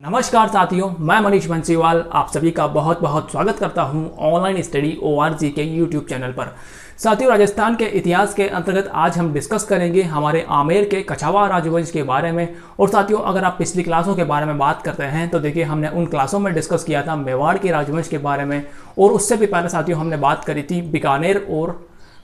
नमस्कार साथियों, मैं मनीष बंसीवाल आप सभी का बहुत बहुत स्वागत करता हूं ऑनलाइन स्टडी ORG के YouTube चैनल पर। साथियों, राजस्थान के इतिहास के अंतर्गत आज हम डिस्कस करेंगे हमारे आमेर के कछावा राजवंश के बारे में। और साथियों, अगर आप पिछली क्लासों के बारे में बात करते हैं तो देखिए हमने उन क्लासों में डिस्कस किया था मेवाड़ के राजवंश के बारे में, और उससे भी पहले साथियों हमने बात करी थी बीकानेर और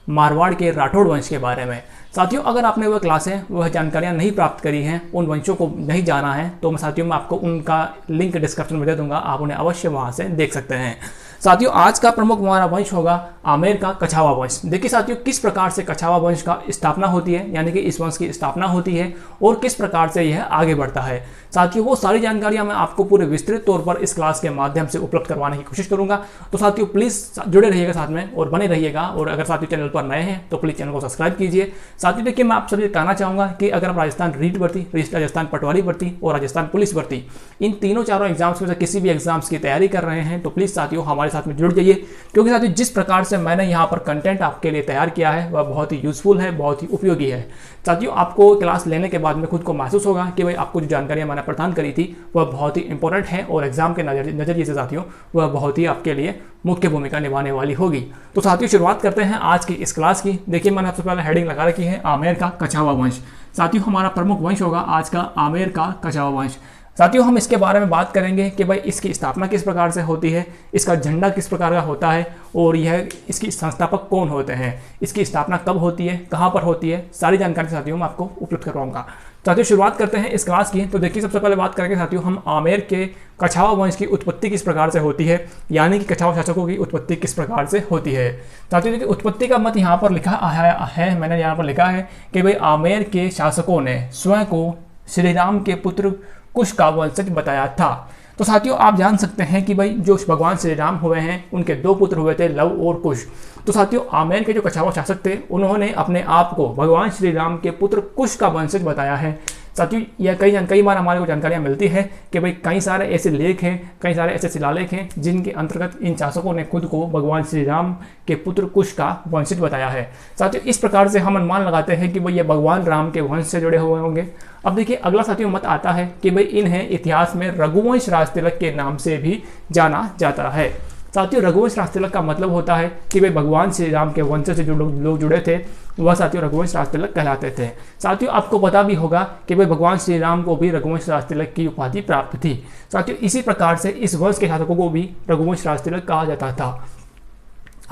मारवाड़ के राठौड़ वंश के बारे में। साथियों, अगर आपने वह क्लासें वह जानकारियां नहीं प्राप्त करी हैं, उन वंशों को नहीं जाना है, तो मैं साथियों मैं आपको उनका लिंक डिस्क्रिप्शन में दे दूंगा, आप उन्हें अवश्य वहां से देख सकते हैं। साथियों, आज का प्रमुख हमारा वंश होगा आमेर का कछावा वंश। देखिए साथियों, किस प्रकार से कछावा वंश का स्थापना होती है, यानी कि इस वंश की स्थापना होती है और किस प्रकार से यह आगे बढ़ता है। साथियों, वो सारी जानकारियां मैं आपको पूरे विस्तृत तौर पर इस क्लास के माध्यम से उपलब्ध करवाने की कोशिश करूंगा। तो साथियों प्लीज जुड़े रहिएगा साथ में और बने रहिएगा, और अगर साथियों चैनल पर नए हैं तो प्लीज चैनल को सब्सक्राइब कीजिए। साथियों देखिए, मैं आप सभी कहना चाहूंगा कि अगर आप राजस्थान रीट भर्ती, राजस्थान पटवारी भर्ती और राजस्थान पुलिस भर्ती, इन तीनों चारों एग्जाम्स में से किसी भी एग्जाम्स की तैयारी कर रहे हैं तो प्लीज साथियों हमारे साथ में जुड़ जाइए, क्योंकि साथियों जिस प्रकार से मैंने यहाँ पर कंटेंट आपके लिए तैयार किया है वह बहुत ही यूजफुल है, बहुत ही उपयोगी है। साथियों, आपको क्लास लेने के बाद में खुद को महसूस होगा कि भाई आपको जो जानकारियां मैंने प्रदान करी थी वह बहुत ही इंपॉर्टेंट है, और एग्जाम के नजरिए से साथियों वह बहुत ही आपके लिए मुख्य भूमिका निभाने वाली होगी। तो साथियों शुरुआत करते हैं आज की इस क्लास की। देखिए, मैंने सबसे पहले हेडिंग लगा रखी है आमेर का कछावा वंश। साथियों, हमारा प्रमुख वंश होगा आज का आमेर का कछावा वंश। साथियों, हम इसके बारे में बात करेंगे कि भाई इसकी स्थापना किस प्रकार से होती है, इसका झंडा किस प्रकार का होता है, और यह इसकी संस्थापक कौन होते हैं, इसकी स्थापना कब होती है, कहाँ पर होती है, सारी जानकारी साथियों मैं आपको उपलब्ध करवाऊंगा। साथियों शुरुआत करते हैं इस क्लास की। तो देखिए, सबसे पहले बात करेंगे साथियों हम आमेर के कछावा वंश की उत्पत्ति किस प्रकार से होती है, यानी कि कछावा शासकों की उत्पत्ति किस प्रकार से होती है। साथियों देखिए, उत्पत्ति का मत यहाँ पर लिखा है, मैंने यहाँ पर लिखा है कि भाई आमेर के शासकों ने स्वयं को श्री राम के पुत्र कुश का वंशज बताया था। तो साथियों आप जान सकते हैं कि भाई जो भगवान श्री राम हुए हैं उनके दो पुत्र हुए थे, लव और कुश। तो साथियों आमेर के जो कछावा शासक थे उन्होंने अपने आप को भगवान श्री राम के पुत्र कुश का वंशज बताया है। साथियों यह कई बार हमारे को जानकारियां मिलती है कि भाई कई सारे ऐसे लेख हैं, कई सारे ऐसे शिलालेख हैं जिनके अंतर्गत इन शासकों ने खुद को भगवान श्री राम के पुत्र कुश का वंशज बताया है। साथियों इस प्रकार से हम अनुमान लगाते हैं कि भाई ये भगवान राम के वंश से जुड़े हुए होंगे। अब देखिए अगला साथियों मत आता है कि भाई इन्हें इतिहास में रघुवंश राजतिलक के नाम से भी जाना जाता है। साथियों रघुवंश राजतिलक का मतलब होता है कि भाई भगवान श्री राम के वंश से जो लोग जुड़े थे वह साथियों रघुवंश राजतिलक कहलाते थे। साथियों आपको पता भी होगा कि भाई भगवान श्री राम को भी रघुवंश राजतिलक की उपाधि प्राप्त थी। साथियों इसी प्रकार से इस वंश के शासकों को भी रघुवंश राजतिलक कहा जाता था।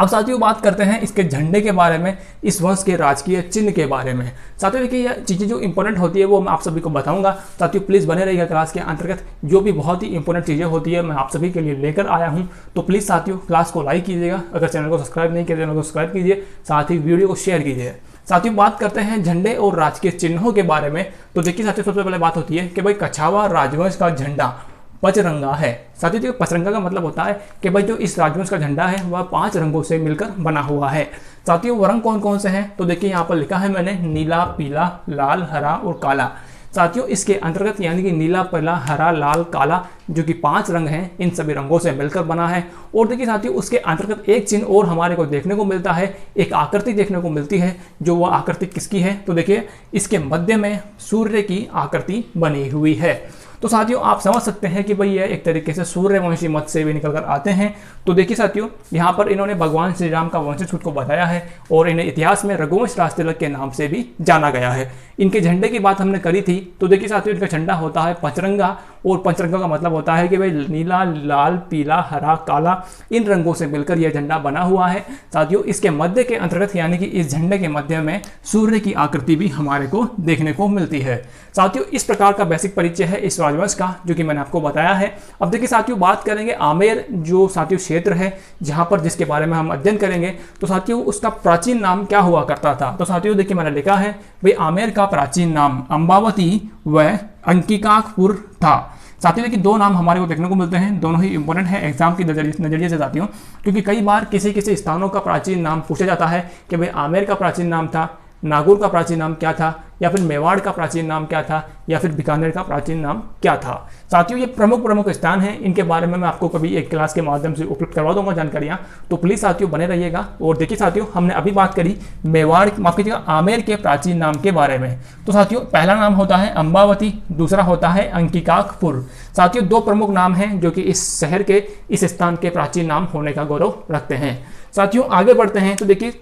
अब साथियों बात करते हैं इसके झंडे के बारे में, इस वंश के राजकीय चिन्ह के बारे में। साथियों देखिए यह चीज़ें जो इंपॉर्टेंट होती है वो मैं आप सभी को बताऊंगा। साथियों प्लीज़ बने रहिएगा क्लास के अंतर्गत, जो भी बहुत ही इंपॉर्टेंट चीज़ें होती है मैं आप सभी के लिए लेकर आया हूं। तो प्लीज़ साथियों क्लास को लाइक कीजिएगा, अगर चैनल को सब्सक्राइब नहीं किया चैनल को सब्सक्राइब कीजिए, साथ ही वीडियो को शेयर कीजिए। साथियों बात करते हैं झंडे और राजकीय चिन्हों के बारे में। तो देखिए साथियों सबसे पहले बात होती है कि भाई कछावा राजवंश का झंडा पचरंगा है। साथियों देखिए पचरंगा का मतलब होता है कि भाई जो इस राजवंश का झंडा है वह 5 रंगों से मिलकर बना हुआ है। साथियों वो रंग कौन कौन से हैं, तो देखिए यहाँ पर लिखा है मैंने नीला, पीला, लाल, हरा और काला। साथियों इसके अंतर्गत यानी कि नीला, पीला, हरा, लाल, काला जो कि 5 रंग हैं, इन सभी रंगों से मिलकर बना है। और देखिए साथियों उसके अंतर्गत एक चिन्ह और हमारे को देखने को मिलता है, एक आकृति देखने को मिलती है। जो वह आकृति किसकी है, तो देखिए इसके मध्य में सूर्य की आकृति बनी हुई है। तो साथियों आप समझ सकते हैं कि भाई यह एक तरीके से सूर्यवंशी मत से भी निकल कर आते हैं। तो देखिए साथियों यहाँ पर इन्होंने भगवान श्री राम का वंशज खुद को बताया है, और इन्हें इतिहास में रघुवंश राजतिलक के नाम से भी जाना गया है। इनके झंडे की बात हमने करी थी, तो देखिए साथियों इनका झंडा होता है पचरंगा, और पंचरंगा का मतलब होता है कि भाई नीला, लाल, पीला, हरा, काला इन रंगों से मिलकर यह झंडा बना हुआ है। साथियों इसके मध्य के अंतर्गत यानी कि इस झंडे के मध्य में सूर्य की आकृति भी हमारे को देखने को मिलती है। साथियों इस प्रकार का बेसिक परिचय है इस राजवंश का जो कि मैंने आपको बताया है। अब देखिए साथियों बात करेंगे आमेर जो साथियों क्षेत्र है जहां पर जिसके बारे में हम अध्ययन करेंगे, तो साथियों उसका प्राचीन नाम क्या हुआ करता था। तो साथियों देखिए मैंने लिखा है भाई आमेर का प्राचीन नाम अंबावती व अंकिकापुर था। साथियों देखिए 2 नाम हमारे को देखने को मिलते हैं, दोनों ही इंपॉर्टेंट है एग्जाम के नजरिए से साथियों, क्योंकि कई बार किसी स्थानों का प्राचीन नाम पूछा जाता है कि भाई आमेर का प्राचीन नाम था नागौर का प्राचीन नाम क्या था, या फिर मेवाड़ का प्राचीन नाम क्या था, या फिर बीकानेर का प्राचीन नाम क्या था। साथियों ये प्रमुख स्थान हैं, इनके बारे में मैं आपको कभी एक क्लास के माध्यम से उपलब्ध करवा दूंगा जानकारियाँ, तो प्लीज़ साथियों बने रहिएगा। और देखिए साथियों, हमने अभी बात करी मेवाड़, माफ कीजिएगा, आमेर के प्राचीन नाम के बारे में। तो साथियों पहला नाम होता है अम्बावती, दूसरा होता है अंकिकापुर। साथियों दो प्रमुख नाम हैं जो कि इस शहर के, इस स्थान के प्राचीन नाम होने का गौरव रखते हैं। साथियों आगे बढ़ते हैं तो देखिए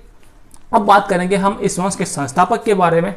अब बात करेंगे हम इस वंश के संस्थापक के बारे में।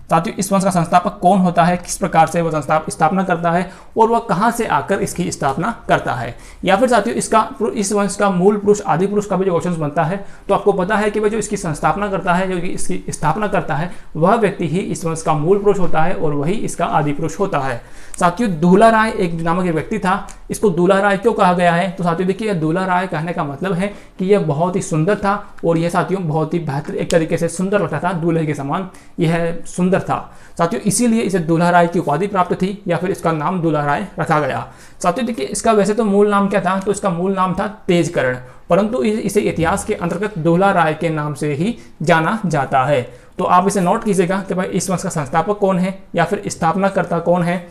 साथियों इस वंश का संस्थापक कौन होता है, किस प्रकार से वह स्थापना करता है और वह कहां से आकर इसकी स्थापना करता है, या फिर साथियों इस वंश का मूल पुरुष, आदि पुरुष का भी जो क्वेश्चन बनता है, तो आपको पता है कि वह जो इसकी संस्थापना करता है, जो कि इसकी स्थापना करता है, वह व्यक्ति ही इस वंश का मूल पुरुष होता है और वही इसका आदि पुरुष होता है। साथियों दूल्हा राय एक नामक एक व्यक्ति था। इसको दूल्हा राय क्यों कहा गया है, तो साथियों देखिए दूल्हा राय कहने का मतलब है कि यह बहुत ही सुंदर था और यह साथियों बहुत ही बेहतर एक तरीके से सुंदर लगता था, दूल्हे के समान यह सुंदर था। साथियों इसीलिए इसे दूल्हा राय की उपाधि प्राप्त थी, या फिर इसका नाम दूल्हा राय रखा गया। साथियों देखिए इसका वैसे तो मूल नाम क्या था, तो इसका मूल नाम था तेजकर्ण, परंतु इसे इतिहास के अंतर्गत दूल्हा राय के नाम से ही जाना जाता है। तो आप इसे नोट कीजिएगा कि भाई इस वंश का संस्थापक कौन है या फिर स्थापनाकर्ता कौन है,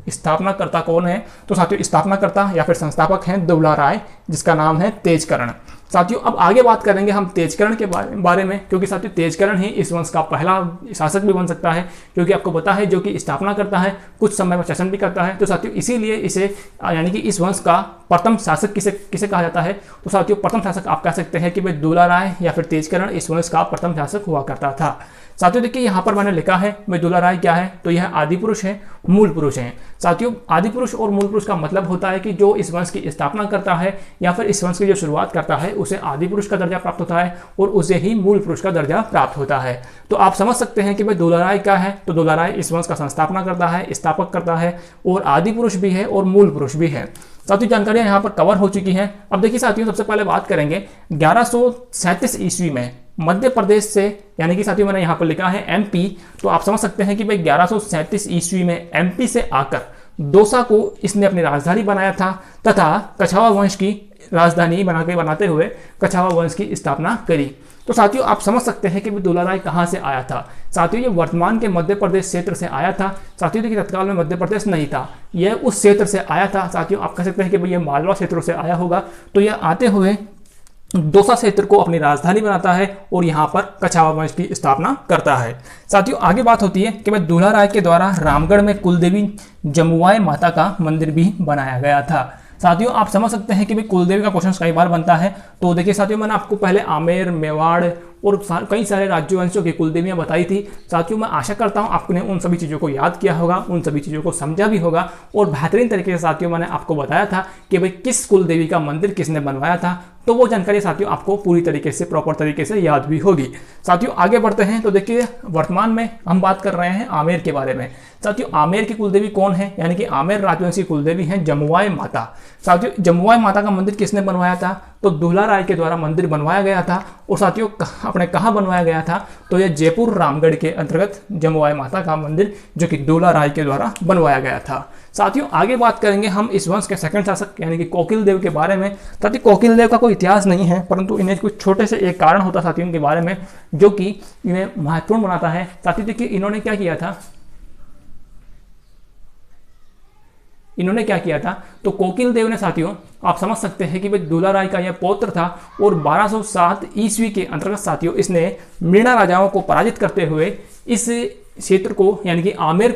स्थापनाकर्ता कौन है। तो साथियों स्थापनाकर्ता या फिर संस्थापक हैं दूल्हा राय, जिसका नाम है तेजकर्ण। साथियों अब आगे बात करेंगे हम तेजकर्ण के बारे में, क्योंकि साथियों तेजकर्ण ही इस वंश का पहला शासक भी बन सकता है, क्योंकि आपको पता है जो कि स्थापना करता है कुछ समय में शासन भी करता है। तो साथियों इसीलिए इसे यानी कि इस वंश का प्रथम शासक किसे कहा जाता है, तो साथियों प्रथम शासक आप कह सकते हैं कि भाई दूल्हा राय या फिर तेजकर्ण इस वंश का प्रथम शासक हुआ करता था। साथियों देखिए यहाँ पर मैंने लिखा है भाई दूल्हा राय क्या है, तो यह आदि पुरुष है, मूल पुरुष है। साथियों आदि पुरुष और मूल पुरुष का मतलब होता है कि जो इस वंश की स्थापना करता है या फिर इस वंश की जो शुरुआत करता है उसे आदि पुरुष का दर्जा प्राप्त होता है और उसे ही मूल पुरुष का दर्जा प्राप्त होता है। तो आप समझ सकते हैं कि भाई दूल्हा राय क्या है, तो दूल्हा राय इस वंश का संस्थापना करता है, स्थापक करता है और आदि पुरुष भी है और मूल पुरुष भी है। साथियों जानकारियां यहाँ पर कवर हो चुकी हैं। अब देखिए साथियों सबसे पहले बात करेंगे 1137 ईस्वी में मध्य प्रदेश से, यानी कि साथियों मैंने यहाँ पर लिखा है एमपी, तो आप समझ सकते हैं कि भाई 1137 ईस्वी में एमपी से आकर दौसा को इसने अपनी राजधानी बनाया था तथा कछावा वंश की राजधानी बनाते हुए कछावा वंश की स्थापना करी। तो साथियों आप समझ सकते हैं कि दूल्हा राय कहाँ से आया था। साथियों ये वर्तमान के मध्य प्रदेश क्षेत्र से आया था। साथियों देखिए तत्काल में मध्य प्रदेश नहीं था, यह उस क्षेत्र से आया था। साथियों आप कह सकते हैं कि भाई ये मालवा क्षेत्रों से आया होगा। तो यह आते हुए दौसा क्षेत्र को अपनी राजधानी बनाता है और यहाँ पर कछावा वंश की स्थापना करता है। साथियों आगे बात होती है कि भाई दूल्हा राय के द्वारा रामगढ़ में कुलदेवी जमुआई माता का मंदिर भी बनाया गया था। साथियों आप समझ सकते हैं कि भाई कुलदेवी का क्वेश्चन कई बार बनता है। तो देखिए साथियों मैंने आपको पहले आमेर, मेवाड़ और कई सारे राज्यवंशों की कुलदेवियां बताई थी। साथियों मैं आशा करता हूं आपने उन सभी चीज़ों को याद किया होगा, उन सभी चीज़ों को समझा भी होगा और बेहतरीन तरीके से साथियों मैंने आपको बताया था कि भाई किस कुलदेवी का मंदिर किसने बनवाया था। तो वो जानकारी साथियों आपको पूरी तरीके से प्रॉपर तरीके से याद भी होगी। साथियों आगे बढ़ते हैं तो देखिए वर्तमान में हम बात कर रहे हैं आमेर के बारे में। साथियों आमेर की कुलदेवी कौन है, यानी कि आमेर राजवंशी कुलदेवी है जमुआई माता। साथियों जमुआई माता का मंदिर किसने बनवाया था, तो दूल्हा राय के द्वारा मंदिर बनवाया गया था। और साथियों अपने कहाँ बनवाया गया था, तो यह जयपुर रामगढ़ के अंतर्गत जमुआई माता का मंदिर जो कि दूल्हा राय के द्वारा बनवाया गया था। साथियों आगे बात करेंगे हम इस वंश के सेकंड शासक यानी कि कोकिल देव के बारे में। साथियों कोकिल देव का कोई इतिहास नहीं है, परंतु इन्हें कुछ छोटे से एक कारण होता साथियों इनके बारे में जो कि इन्हें महत्वपूर्ण बनाता है। साथियों देखिए इन्होंने क्या किया था, तो कोकिल देव ने साथियों आप समझ सकते हैं कि भाई दूल्हा राय का यह पौत्र था और 1207 ईस्वी के अंतर्गत साथियों इसने मीणा राजाओं को पराजित करते हुए इस क्षेत्र को यानी कि आमेर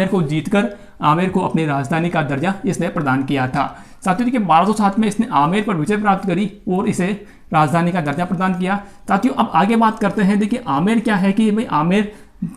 को जीतकर आमेर को अपनी राजधानी का दर्जा इसने प्रदान किया था। साथियों देखिए 1207 में इसने आमेर पर विजय प्राप्त करी और इसे राजधानी का दर्जा प्रदान किया। साथियों अब आगे बात करते हैं, देखिए आमेर क्या है कि भाई आमेर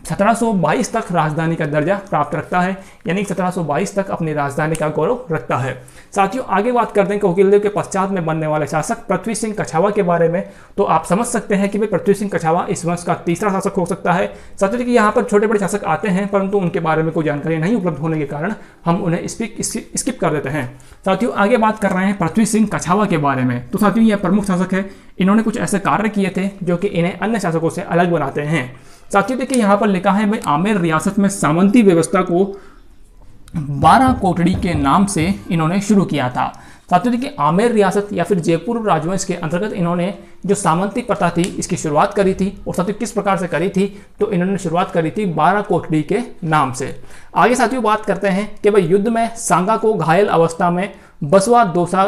1722 तक राजधानी का दर्जा प्राप्त रखता है, यानी 1722 तक अपनी राजधानी का गौरव रखता है। साथियों आगे बात करते हैं कोकिल देव के पश्चात में बनने वाले शासक पृथ्वी सिंह कछावा के बारे में। तो आप समझ सकते हैं कि भाई पृथ्वी सिंह कछावा इस वंश का तीसरा शासक हो सकता है। साथियों देखिए यहाँ पर छोटे बड़े शासक आते हैं, परंतु उनके बारे में कोई जानकारी नहीं उपलब्ध होने के कारण हम उन्हें स्किप कर देते हैं। साथियों आगे बात कर रहे हैं पृथ्वी सिंह कछावा के बारे में। तो साथियों यह प्रमुख शासक है, इन्होंने कुछ ऐसे कार्य किए थे जो कि इन्हें अन्य शासकों से अलग बनाते हैं। साथियों देखिए यहाँ पर लिखा है भाई आमेर रियासत में सामंती व्यवस्था को 12 कोटड़ी के नाम से इन्होंने शुरू किया था। साथियों देखिए आमेर रियासत या फिर जयपुर राजवंश के अंतर्गत इन्होंने जो सामंती प्रथा थी इसकी शुरुआत करी थी। और साथियों किस प्रकार से करी थी, तो इन्होंने शुरुआत करी थी 12 कोठड़ी के नाम से। आगे साथियों बात करते हैं कि भाई युद्ध में सांगा को घायल अवस्था में बसवा दौसा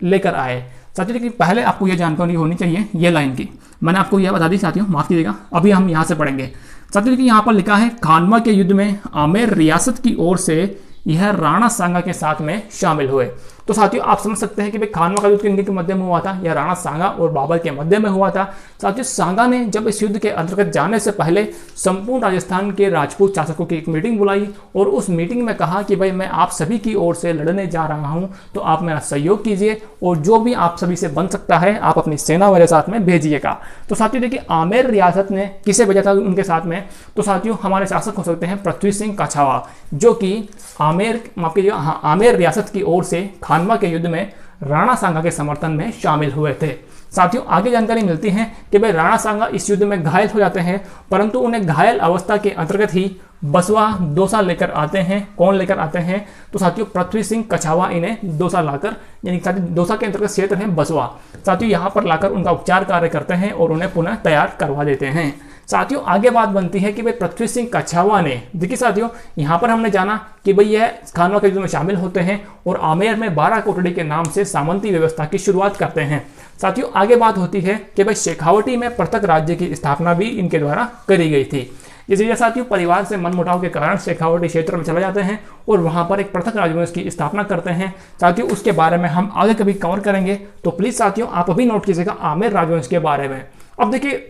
लेकर आए। साथियों देखिए पहले आपको यह जानकारी होनी चाहिए ये लाइन की, मैंने आपको यह बता दी साथियों, माफ कीजिएगा, अभी हम यहाँ से पढ़ेंगे। साथियों देखिए यहाँ पर लिखा है खानवा के युद्ध में आमेर रियासत की ओर से यह राणा सांगा के साथ में शामिल हुए। तो साथियों आप समझ सकते हैं कि भाई खानवा का युद्ध किनके मध्य में हुआ था, या राणा सांगा और बाबर के मध्य में हुआ था। साथियों सांगा ने जब इस युद्ध के अंतर्गत जाने से पहले संपूर्ण राजस्थान के राजपूत शासकों की एक मीटिंग बुलाई और उस मीटिंग में कहा कि भाई मैं आप सभी की ओर से लड़ने जा रहा हूं, तो आप मेरा सहयोग कीजिए और जो भी आप सभी से बन सकता है आप अपनी सेना मेरे साथ में भेजिएगा। तो साथियों देखिए आमेर रियासत ने किसे भेजा था उनके साथ में, तो साथियों हमारे शासक हो सकते हैं पृथ्वी सिंह कछावा, जो कि आमेर रियासत की ओर से खानवा के युद्ध में राणा सांगा के समर्थन में शामिल हुए थे। साथियों आगे जानकारी मिलती है कि भाई राणा सांगा इस युद्ध में घायल हो जाते हैं, परंतु उन्हें घायल अवस्था के अंतर्गत ही बसवा दौसा लेकर आते हैं। कौन लेकर आते हैं, तो साथियों पृथ्वी सिंह कछावा इन्हें दौसा लाकर, यानी साथियों दौसा के अंतर्गत क्षेत्र है बसवा, साथियों यहाँ पर लाकर उनका उपचार कार्य करते हैं और उन्हें पुनः तैयार करवा देते हैं। साथियों आगे बात बनती है कि भाई पृथ्वी सिंह कछावा ने, देखिए साथियों यहाँ पर हमने जाना कि भाई यह खानवा के युद्ध में शामिल होते हैं और आमेर में 12 कोठड़ी के नाम से सामंती व्यवस्था की शुरुआत करते हैं। साथियों आगे बात होती है कि भाई शेखावटी में पृथक राज्य की स्थापना भी इनके द्वारा करी गई थी। इसीलिए साथियों परिवार से मनमुटाव के कारण शेखावटी क्षेत्र में चले जाते हैं और वहां पर एक पृथक राजवंश की स्थापना करते हैं। साथियों उसके बारे में हम आगे कभी कवर करेंगे, तो प्लीज साथियों आप अभी नोट कीजिएगा आमेर राजवंश के बारे में। अब देखिए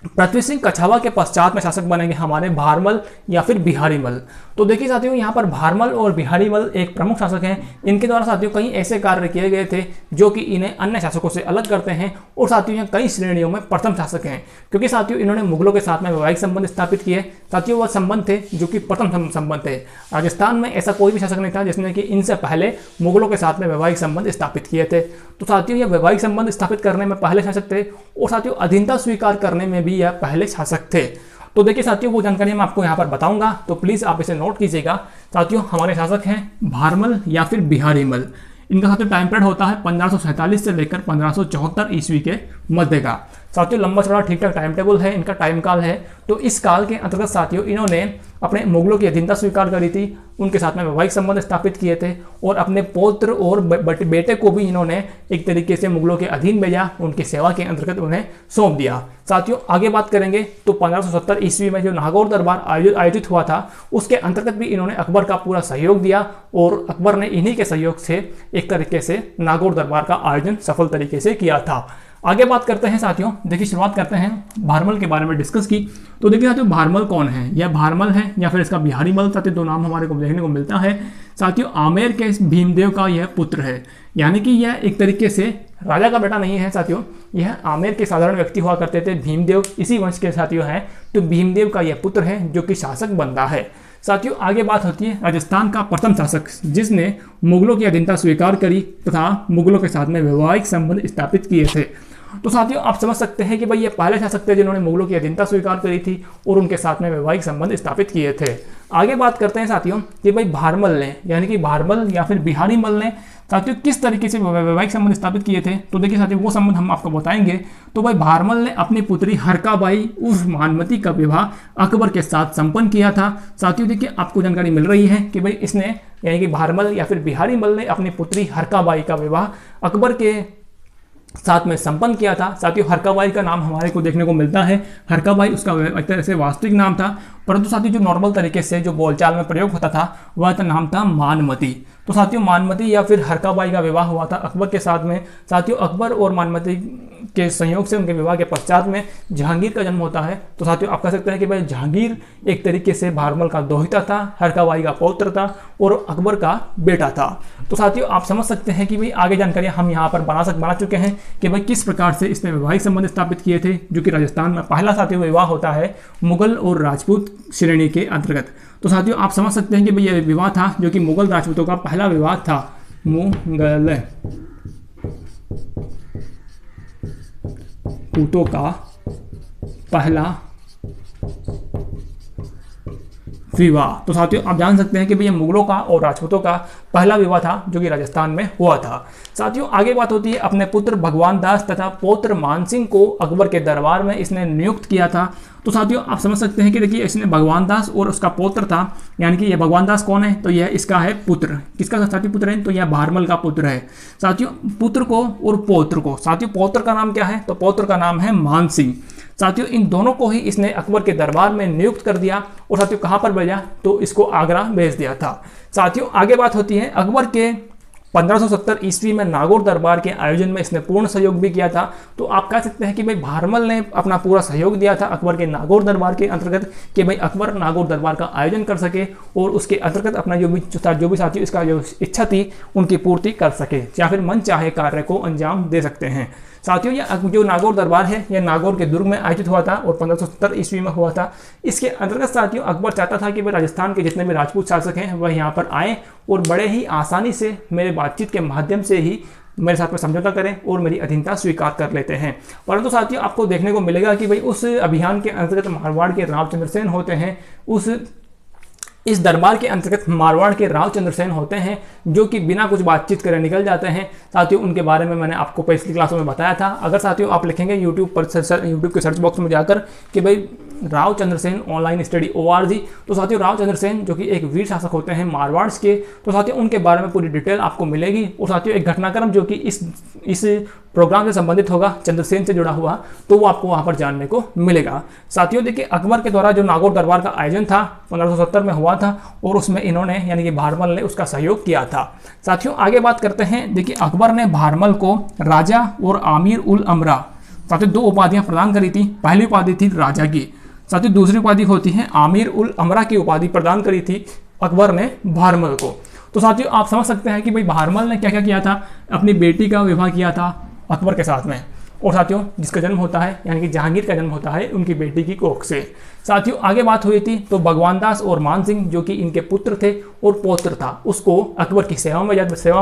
पृथ्वी सिंह कछावा के पश्चात में शासक बनेंगे हमारे भारमल या फिर बिहारी मल। तो देखिए साथियों यहाँ पर भारमल और बिहारी मल एक प्रमुख शासक हैं। इनके द्वारा साथियों कई ऐसे कार्य किए गए थे जो कि इन्हें अन्य शासकों से अलग करते हैं और साथियों यहाँ कई श्रेणियों में प्रथम शासक हैं, क्योंकि साथियों इन्होंने मुगलों के साथ में वैवाहिक संबंध स्थापित किए। साथियों वह संबंध थे जो कि प्रथम संबंध थे। राजस्थान में ऐसा कोई भी शासक नहीं था जिसने कि इनसे पहले मुगलों के साथ में वैवाहिक संबंध स्थापित किए थे। तो साथियों यह वैवाहिक संबंध स्थापित करने में पहले शासक थे और साथियों अधीनता स्वीकार करने में भी यह पहले शासक थे। तो देखिए साथियों वो जानकारी मैं आपको यहाँ पर बताऊंगा, तो प्लीज आप इसे नोट कीजिएगा। साथियों हमारे शासक हैं भारमल या फिर बिहारी मल। इनका साथियों टाइम पीरियड होता है 1547 से लेकर 1574 ईस्वी के मध्य का। साथियों लंबा चौड़ा ठीक ठाक टाइम टेबल है, इनका टाइम काल है। तो इस काल के अंतर्गत साथियों इन्होंने अपने मुगलों की अधीनता स्वीकार करी थी, उनके साथ में वैवाहिक संबंध स्थापित किए थे और अपने पौत्र और बेटे को भी इन्होंने एक तरीके से मुगलों के अधीन भेजा, उनकी सेवा के अंतर्गत उन्हें सौंप दिया। साथियों आगे बात करेंगे तो 1570 ईस्वी में जो नागौर दरबार आयोजित हुआ था उसके अंतर्गत भी इन्होंने अकबर का पूरा सहयोग दिया और अकबर ने इन्हीं के सहयोग से एक तरीके से नागौर दरबार का आयोजन सफल तरीके से किया था। आगे बात करते हैं साथियों, देखिए शुरुआत करते हैं भारमल के बारे में डिस्कस की। तो देखिए साथियों भारमल कौन है, यह भारमल है या फिर इसका बिहारी मल, साथियों दो नाम हमारे को देखने को मिलता है। साथियों आमेर के भीमदेव का यह पुत्र है, यानी कि यह एक तरीके से राजा का बेटा नहीं है साथियों, यह आमेर के साधारण व्यक्ति हुआ करते थे। भीमदेव इसी वंश के साथियों हैं, तो भीमदेव का यह पुत्र है जो कि शासक बनता है। साथियों आगे बात होती है राजस्थान का प्रथम शासक जिसने मुगलों की अधीनता स्वीकार करी तथा मुगलों के साथ में वैवाहिक संबंध स्थापित किए थे। तो साथियों आप समझ सकते हैं कि भाई ये पहले शासक थे जिन्होंने मुगलों की अधीनता स्वीकार करी थी और उनके साथ में वैवाहिक संबंध स्थापित किए थे। आगे बात करते हैं साथियों कि भाई भारमल ने, यानी कि भारमल या फिर बिहारी मल ने साथियों किस तरीके से वैवाहिक संबंध स्थापित किए थे। तो देखिए साथियों वो संबंध हम आपको बताएंगे। तो भाई भारमल ने अपनी पुत्री हरकाबाई उर्फ मानमती का विवाह अकबर के साथ संपन्न किया था। साथियों देखिए आपको जानकारी मिल रही है कि भाई इसने, यानी कि भारमल या फिर बिहारी मल ने अपनी पुत्री हरकाबाई का विवाह अकबर के साथ में संपन्न किया था। साथियों हरकाबाई का नाम हमारे को देखने को मिलता है, हरकाबाई उसका एक तरह से वास्तविक नाम था, परंतु साथियों जो नॉर्मल तरीके से जो बोलचाल में प्रयोग होता था वह नाम था मानमती। तो साथियों मानमती या फिर हरकाबाई का विवाह हुआ था अकबर के साथ में। साथियों अकबर और मानमती के संयोग से उनके विवाह के पश्चात में जहांगीर का जन्म होता है। तो साथियों आप कह सकते हैं कि भाई जहांगीर एक तरीके से भारमल का दोहिता था, हरकाबाई का पौत्र था और अकबर का बेटा था। तो साथियों आप समझ सकते हैं कि भाई आगे जानकारियां हम यहाँ पर बना चुके हैं कि भाई किस प्रकार से इसने वैवाहिक संबंध स्थापित किए थे, जो कि राजस्थान में पहला साथियों विवाह होता है मुगल और राजपूत श्रेणी के अंतर्गत। तो साथियों आप समझ सकते हैं कि भाई यह विवाह था जो कि मुगल राजपूतों का पहला विवाह था। मुगल पूतों का पहला विवाह। तो साथियों आप जान सकते हैं कि भैया मुगलों का और राजपूतों का पहला विवाह था जो कि राजस्थान में हुआ था। साथियों आगे बात होती है अपने पुत्र भगवान दास तथा पौत्र मानसिंह को अकबर के दरबार में इसने नियुक्त किया था। तो साथियों आप समझ सकते हैं कि देखिए इसने भगवान दास और उसका पौत्र था, यानी कि यह भगवान दास कौन है, तो यह इसका है पुत्र। किसका साथियों पुत्र है, तो यह भारमल का पुत्र है। साथियों पुत्र को और पौत्र को, साथियों पौत्र का नाम क्या है, तो पौत्र का नाम है मानसिंह। साथियों इन दोनों को ही इसने अकबर के दरबार में नियुक्त कर दिया और साथियों कहां पर भेजा, तो इसको आगरा भेज दिया था। साथियों आगे बात होती है अकबर के 1570 ईस्वी में नागौर दरबार के आयोजन में इसने पूर्ण सहयोग भी किया था। तो आप कह सकते हैं कि भाई भारमल ने अपना पूरा सहयोग दिया था अकबर के नागौर दरबार के अंतर्गत कि भाई अकबर नागौर दरबार का आयोजन कर सके और उसके अंतर्गत अपना जो भी साथियों इसका जो इच्छा थी उनकी पूर्ति कर सके या फिर मन चाहे कार्य को अंजाम दे सकते हैं। साथियों यह जो नागौर दरबार है यह नागौर के दुर्ग में आयोजित हुआ था और 1570 ईस्वी में हुआ था। इसके अंतर्गत साथियों अकबर चाहता था कि वह राजस्थान के जितने भी राजपूत शासक हैं वह यहाँ पर आएँ और बड़े ही आसानी से मेरे बातचीत के माध्यम से ही मेरे साथ में समझौता करें और मेरी अधीनता स्वीकार कर लेते हैं। परंतु साथियों आपको देखने को मिलेगा कि भाई उस अभियान के अंतर्गत मारवाड़ के रावचंद्र सेन होते हैं, इस दरबार के अंतर्गत मारवाड़ के रावचंद्र सेन होते हैं जो कि बिना कुछ बातचीत करे निकल जाते हैं। साथियों उनके बारे में मैंने आपको पिछली क्लासों में बताया था। अगर साथियों आप लिखेंगे यूट्यूब के सर्च बॉक्स में जाकर कि भाई Raochandra Sen online study ORG, तो साथियों रावचंद्र सेन जो कि एक वीर शासक होते हैं मारवाड़ के, तो साथियों उनके बारे में पूरी डिटेल आपको मिलेगी। और साथियों एक घटनाक्रम जो कि इस प्रोग्राम से संबंधित होगा, चंद्रसेन से जुड़ा हुआ, तो वो आपको वहाँ पर जानने को मिलेगा। साथियों देखिए अकबर के द्वारा जो नागौर दरबार का आयोजन था 1570 में हुआ था और उसमें इन्होंने यानी कि भारमल ने उसका सहयोग किया था। साथियों आगे बात करते हैं, देखिए अकबर ने भारमल को राजा और आमिर उल अमरा साथियों 2 उपाधियां प्रदान करी थी। पहली उपाधि थी राजा की, साथियों दूसरी उपाधि होती है आमिर उल अमरा की उपाधि प्रदान करी थी अकबर ने भारमल को। तो साथियों आप समझ सकते हैं कि भाई भारमल ने क्या क्या किया था, अपनी बेटी का विवाह किया था अकबर के साथ में, और साथियों जिसका जन्म होता है यानी कि जहांगीर का जन्म होता है उनकी बेटी की कोख से। साथियों आगे बात हुई थी तो भगवान दास और मान सिंह जो कि इनके पुत्र थे और पौत्र था उसको अकबर की सेवा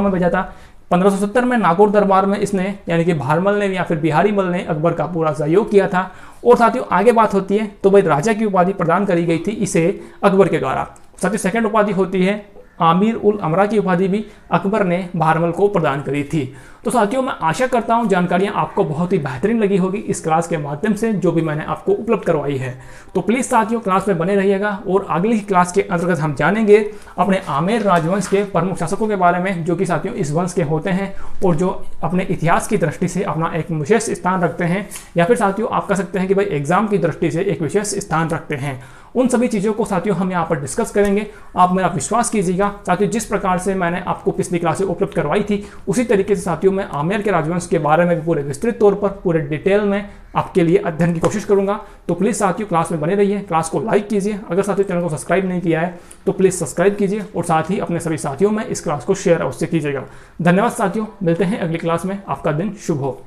में भेजा था। 1570 में नागौर दरबार में इसने यानी कि भारमल ने या फिर बिहारी मल ने अकबर का पूरा सहयोग किया था। और साथियों आगे बात होती है तो भाई राजा की उपाधि प्रदान करी गई थी इसे अकबर के द्वारा। साथियों सेकंड उपाधि होती है आमिर उल अमरा की उपाधि भी अकबर ने भारमल को प्रदान करी थी। तो साथियों मैं आशा करता हूं जानकारियां आपको बहुत ही बेहतरीन लगी होगी इस क्लास के माध्यम से जो भी मैंने आपको उपलब्ध करवाई है। तो प्लीज़ साथियों क्लास में बने रहिएगा और अगली क्लास के अंतर्गत हम जानेंगे अपने आमेर राजवंश के प्रमुख शासकों के बारे में जो कि साथियों इस वंश के होते हैं और जो अपने इतिहास की दृष्टि से अपना एक विशेष स्थान रखते हैं, या फिर साथियों आप कह सकते हैं कि भाई एग्जाम की दृष्टि से एक विशेष स्थान रखते हैं। उन सभी चीज़ों को साथियों हम यहाँ पर डिस्कस करेंगे। आप मेरा विश्वास कीजिएगा साथियों, जिस प्रकार से मैंने आपको पिछली क्लासें उपलब्ध करवाई थी उसी तरीके से साथियों मैं आमेर के राजवंश के बारे में पूरे विस्तृत तौर पर पूरे डिटेल में आपके लिए अध्ययन की कोशिश करूंगा। तो प्लीज़ साथियों क्लास में बने रहिए, क्लास को लाइक कीजिए, अगर साथियों चैनल को सब्सक्राइब नहीं किया है तो प्लीज़ सब्सक्राइब कीजिए और साथ ही अपने सभी साथियों में इस क्लास को शेयर अवश्य कीजिएगा। धन्यवाद साथियों, मिलते हैं अगली क्लास में, आपका दिन शुभ हो।